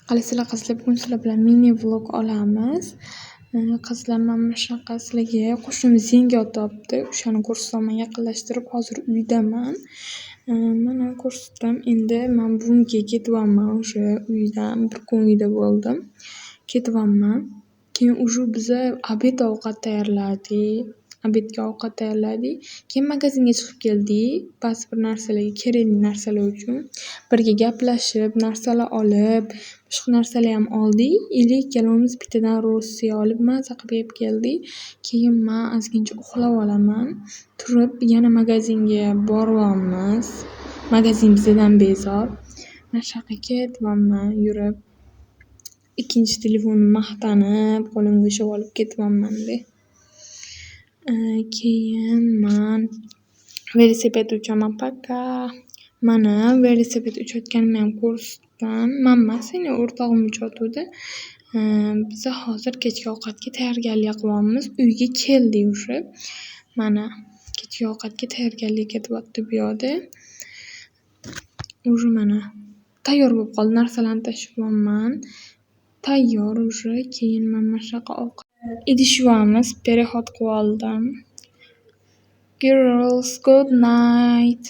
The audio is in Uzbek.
Qaysizlar bugun sizlar bilan mini vlog olamiz. Qizlar, mana shunaqa sizlarga qo'shnimiz yangi o'tyapti. O'shani ko'rsataman yaqinlashtirib. Hozir uydaman. Mana ko'rsatdim. Endi men buvimga ketyapman o'sha uydan. Bir kun uyda bo'ldim. Ketyapman. Keyin уже biza obedga ovqat tayyorladik. Keyin magazinga chiqib keldik. Ba'zi bir narsalarga, kerakli narsalar uchun. Birga gaplashib, narsalar olib, boshqa narsalar ham oldik. Ikkalamiz bittadan Rossiya olib maza qilib yeb keldik. Keyin men ozgincha uxlab olaman. Turib yana magazinga boryapmiz. Magazin bizdan bezor. Mana shunaqa ketyapman yurib. Ikkinchi telefonimni maqtanib, qo'limga ushlab olib ketyapman-da. Keyin men velosiped uchaman paka. Mana velosiped uchayotganimni ham ko'rsatdim. Men emas, yana o'rtog'im uchayotgandi. Biza hozir kechki ovqatga tayyorgarlik qilyapmiz. Uyga keldik уже. Mana kechki ovqatga tayyorgarlik ketyapti bu yoqda. Уже mana tayyor bo'lib qoldi. Narsalarni tashyapman. Tayyor уже. Keyin mana shunaqa ovqat idishyapmiz. Переход qilib oldim. Girls, good night.